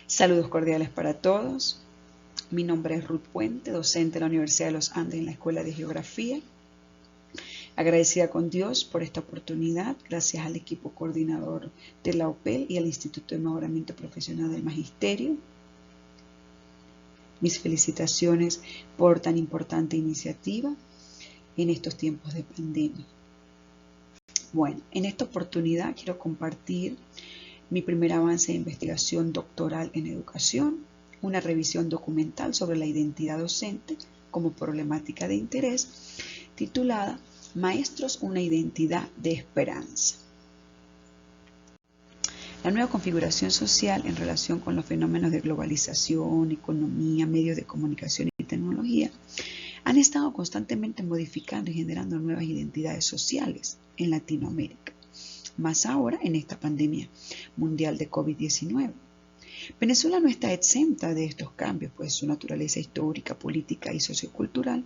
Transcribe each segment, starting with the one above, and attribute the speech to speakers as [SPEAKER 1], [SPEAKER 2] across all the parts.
[SPEAKER 1] Saludos cordiales para todos. Mi nombre es Ruth Puente, docente de la Universidad de los Andes en la Escuela de Geografía. Agradecida con Dios por esta oportunidad, gracias al equipo coordinador de la OPEL y al Instituto de Mejoramiento Profesional del Magisterio. Mis felicitaciones por tan importante iniciativa en estos tiempos de pandemia. Bueno, en esta oportunidad quiero compartir mi primer avance de investigación doctoral en educación, una revisión documental sobre la identidad docente como problemática de interés, titulada Maestros, una identidad de esperanza. La nueva configuración social en relación con los fenómenos de globalización, economía, medios de comunicación y tecnología han estado constantemente modificando y generando nuevas identidades sociales en Latinoamérica, más ahora en esta pandemia mundial de COVID-19. Venezuela no está exenta de estos cambios, pues su naturaleza histórica, política y sociocultural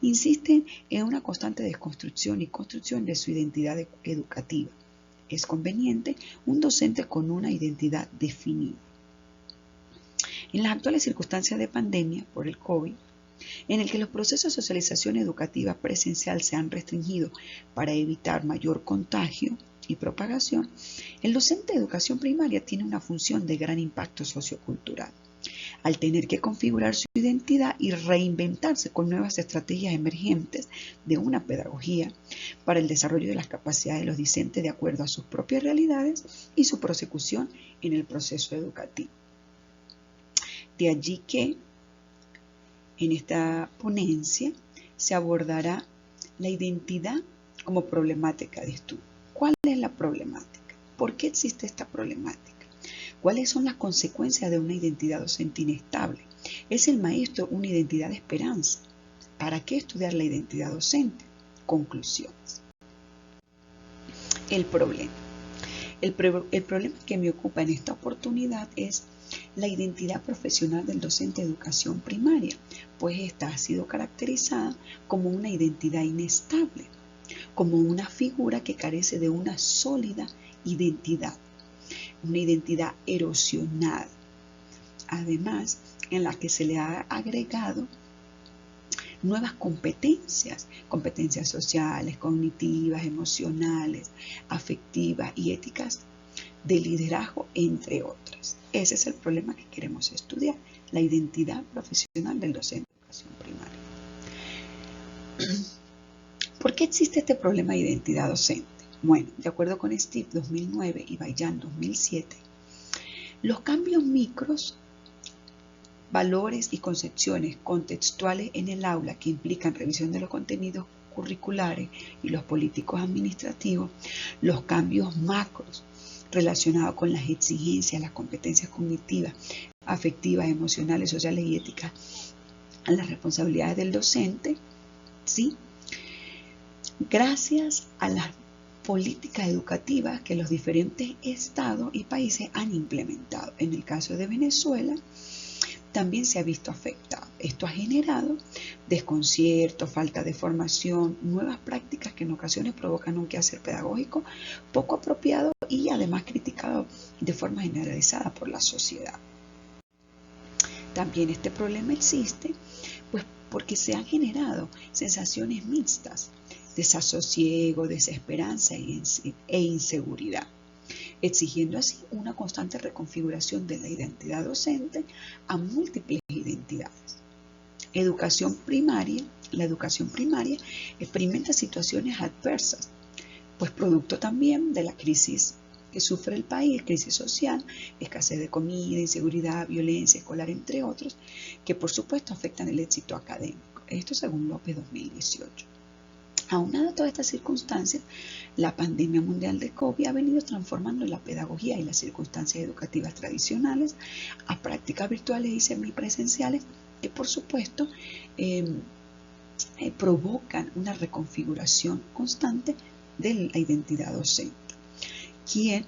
[SPEAKER 1] insisten en una constante desconstrucción y construcción de su identidad educativa. Es conveniente un docente con una identidad definida. En las actuales circunstancias de pandemia por el COVID, en el que los procesos de socialización educativa presencial se han restringido para evitar mayor contagio y propagación, el docente de educación primaria tiene una función de gran impacto sociocultural, al tener que configurar su identidad y reinventarse con nuevas estrategias emergentes de una pedagogía para el desarrollo de las capacidades de los discentes de acuerdo a sus propias realidades y su prosecución en el proceso educativo. De allí que en esta ponencia se abordará la identidad como problemática de estudio. ¿Cuál es la problemática? ¿Por qué existe esta problemática? ¿Cuáles son las consecuencias de una identidad docente inestable? ¿Es el maestro una identidad de esperanza? ¿Para qué estudiar la identidad docente? Conclusiones. El problema. El problema que me ocupa en esta oportunidad es la identidad profesional del docente de educación primaria, pues esta ha sido caracterizada como una identidad inestable, como una figura que carece de una sólida identidad, una identidad erosionada, además en la que se le ha agregado nuevas competencias sociales, cognitivas, emocionales, afectivas y éticas de liderazgo, entre otras. Ese es el problema que queremos estudiar, la identidad profesional del docente de educación primaria. ¿Por qué existe este problema de identidad docente? Bueno, de acuerdo con Steve 2009 y Bayan 2007, los cambios micros, valores y concepciones contextuales en el aula que implican revisión de los contenidos curriculares y los políticos administrativos, los cambios macros relacionados con las exigencias, las competencias cognitivas, afectivas, emocionales, sociales y éticas, a las responsabilidades del docente, ¿sí? Gracias a las políticas educativas que los diferentes estados y países han implementado. En el caso de Venezuela, también se ha visto afectado. Esto ha generado desconcierto, falta de formación, nuevas prácticas que en ocasiones provocan un quehacer pedagógico poco apropiado y además criticado de forma generalizada por la sociedad. También este problema existe pues porque se han generado sensaciones mixtas, desasosiego, desesperanza e inseguridad, exigiendo así una constante reconfiguración de la identidad docente a múltiples identidades. La educación primaria experimenta situaciones adversas, pues producto también de la crisis que sufre el país, crisis social, escasez de comida, inseguridad, violencia escolar, entre otros, que por supuesto afectan el éxito académico. Esto según López 2018. Aunado a todas estas circunstancias, la pandemia mundial de COVID ha venido transformando la pedagogía y las circunstancias educativas tradicionales a prácticas virtuales y semipresenciales que por supuesto provocan una reconfiguración constante de la identidad docente, quien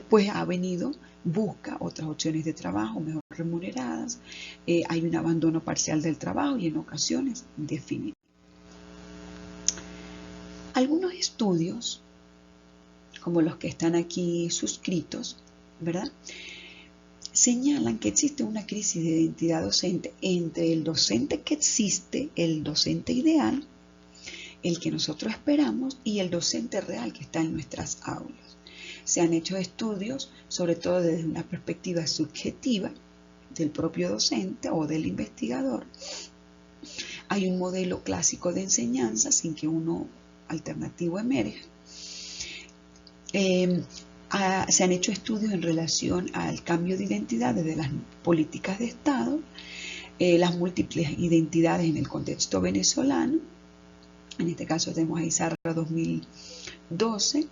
[SPEAKER 1] pues ha venido, busca otras opciones de trabajo mejor remuneradas, hay un abandono parcial del trabajo y en ocasiones definitivo. Algunos estudios, como los que están aquí suscritos, ¿verdad?, señalan que existe una crisis de identidad docente entre el docente que existe, el docente ideal, el que nosotros esperamos, y el docente real que está en nuestras aulas. Se han hecho estudios, sobre todo desde una perspectiva subjetiva del propio docente o del investigador. Hay un modelo clásico de enseñanza sin que uno alternativo emerja. Se han hecho estudios en relación al cambio de identidad desde las políticas de Estado, las múltiples identidades en el contexto venezolano, en este caso tenemos a Izarra 2012,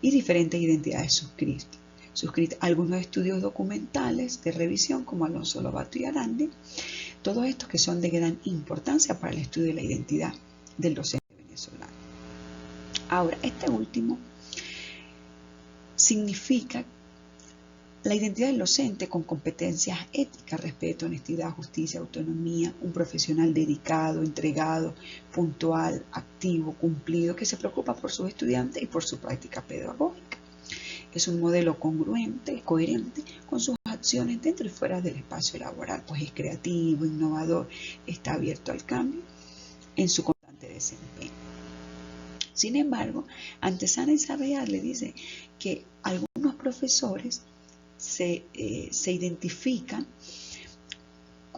[SPEAKER 1] y diferentes identidades suscritas. Algunos estudios documentales de revisión como Alonso Lobato y Arandi, todos estos que son de gran importancia para el estudio de la identidad del docente venezolano. Ahora, este último significa la identidad del docente con competencias éticas, respeto, honestidad, justicia, autonomía, un profesional dedicado, entregado, puntual, activo, cumplido, que se preocupa por sus estudiantes y por su práctica pedagógica. Es un modelo congruente, coherente con sus acciones dentro y fuera del espacio laboral, pues es creativo, innovador, está abierto al cambio en su constante desempeño. Sin embargo, Antesana Izarra le dice que algunos profesores se identifican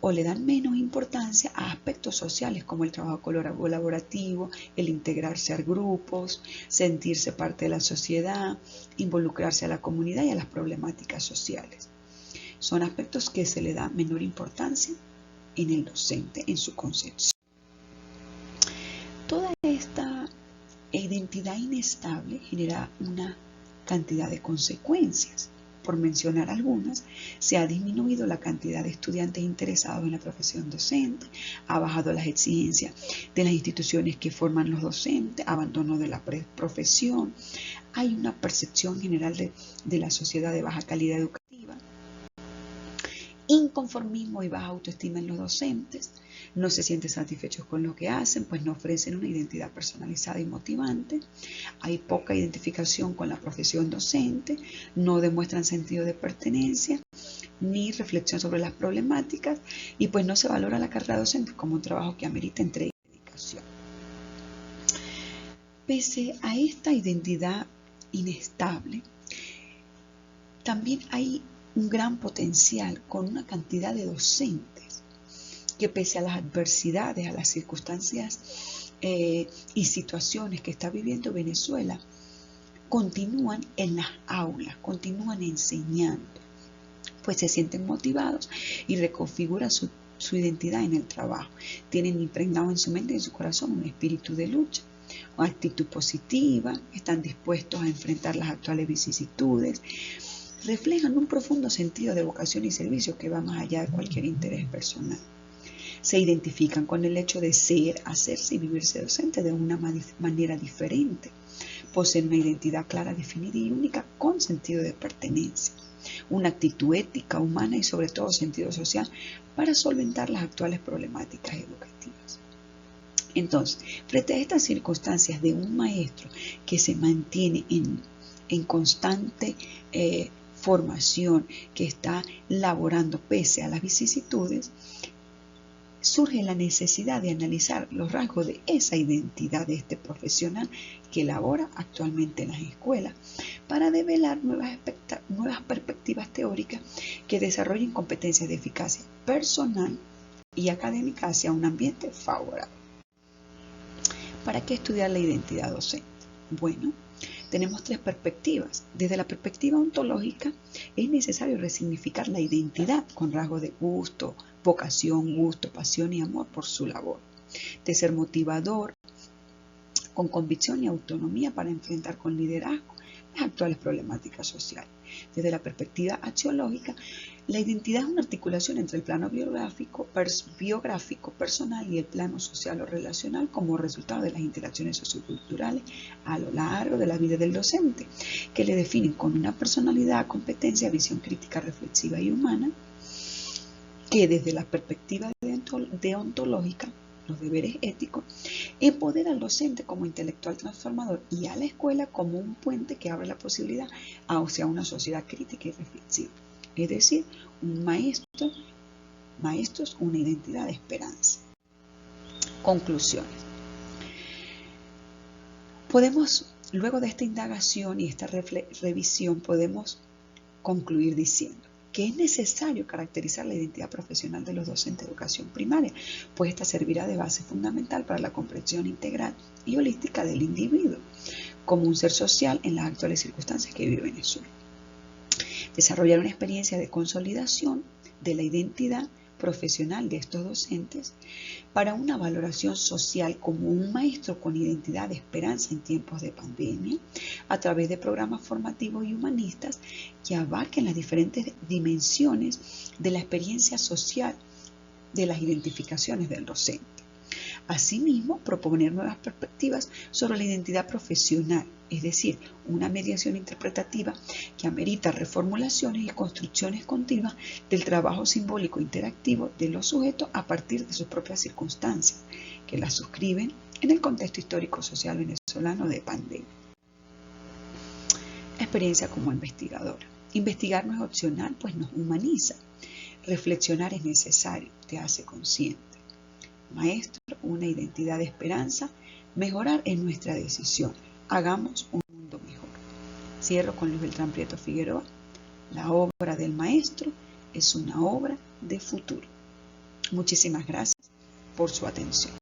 [SPEAKER 1] o le dan menos importancia a aspectos sociales como el trabajo colaborativo, el integrarse a grupos, sentirse parte de la sociedad, involucrarse a la comunidad y a las problemáticas sociales. Son aspectos que se le da menor importancia en el docente, en su concepción. Toda esta identidad inestable genera una cantidad de consecuencias. Por mencionar algunas, se ha disminuido la cantidad de estudiantes interesados en la profesión docente, ha bajado las exigencias de las instituciones que forman los docentes, abandono de la profesión, hay una percepción general de la sociedad de baja calidad educativa, inconformismo y baja autoestima en los docentes, no se sienten satisfechos con lo que hacen, pues no ofrecen una identidad personalizada y motivante, hay poca identificación con la profesión docente, no demuestran sentido de pertenencia, ni reflexión sobre las problemáticas, y pues no se valora la carrera docente como un trabajo que amerita entrega y dedicación. Pese a esta identidad inestable, también hay un gran potencial con una cantidad de docentes que pese a las adversidades, a las circunstancias y situaciones que está viviendo Venezuela, continúan en las aulas, continúan enseñando, pues se sienten motivados y reconfiguran su identidad en el trabajo. Tienen impregnado en su mente y en su corazón un espíritu de lucha, una actitud positiva, están dispuestos a enfrentar las actuales vicisitudes, reflejan un profundo sentido de vocación y servicio que va más allá de cualquier interés personal. Se identifican con el hecho de ser, hacerse y vivirse docente de una manera diferente. Poseen una identidad clara, definida y única con sentido de pertenencia, una actitud ética, humana y sobre todo sentido social para solventar las actuales problemáticas educativas. Entonces, frente a estas circunstancias de un maestro que se mantiene en constante formación, que está laborando pese a las vicisitudes, surge la necesidad de analizar los rasgos de esa identidad de este profesional que labora actualmente en las escuelas para develar nuevas perspectivas teóricas que desarrollen competencias de eficacia personal y académica hacia un ambiente favorable. ¿Para qué estudiar la identidad docente? Bueno, tenemos tres perspectivas. Desde la perspectiva ontológica, es necesario resignificar la identidad con rasgos de gusto, vocación, gusto, pasión y amor por su labor. De ser motivador, con convicción y autonomía para enfrentar con liderazgo las actuales problemáticas sociales. Desde la perspectiva axiológica, la identidad es una articulación entre el plano biográfico, personal y el plano social o relacional como resultado de las interacciones socioculturales a lo largo de la vida del docente, que le definen con una personalidad, competencia, visión crítica, reflexiva y humana, que desde la perspectiva deontológica, los deberes éticos, empodera al docente como intelectual transformador y a la escuela como un puente que abre la posibilidad hacia una sociedad crítica y reflexiva. es decir, un maestros, una identidad de esperanza. Conclusiones. Luego de esta indagación y esta revisión, podemos concluir diciendo que es necesario caracterizar la identidad profesional de los docentes de educación primaria, pues esta servirá de base fundamental para la comprensión integral y holística del individuo como un ser social en las actuales circunstancias que vive Venezuela. Desarrollar una experiencia de consolidación de la identidad profesional de estos docentes para una valoración social como un maestro con identidad de esperanza en tiempos de pandemia a través de programas formativos y humanistas que abarquen las diferentes dimensiones de la experiencia social de las identificaciones del docente. Asimismo, proponer nuevas perspectivas sobre la identidad profesional, es decir, una mediación interpretativa que amerita reformulaciones y construcciones continuas del trabajo simbólico interactivo de los sujetos a partir de sus propias circunstancias, que las suscriben en el contexto histórico-social venezolano de pandemia. Experiencia como investigadora. Investigar no es opcional, pues nos humaniza. Reflexionar es necesario, te hace consciente. Maestro, una identidad de esperanza, mejorar es nuestra decisión. Hagamos un mundo mejor. Cierro con Luis Beltrán Prieto Figueroa. La obra del maestro es una obra de futuro. Muchísimas gracias por su atención.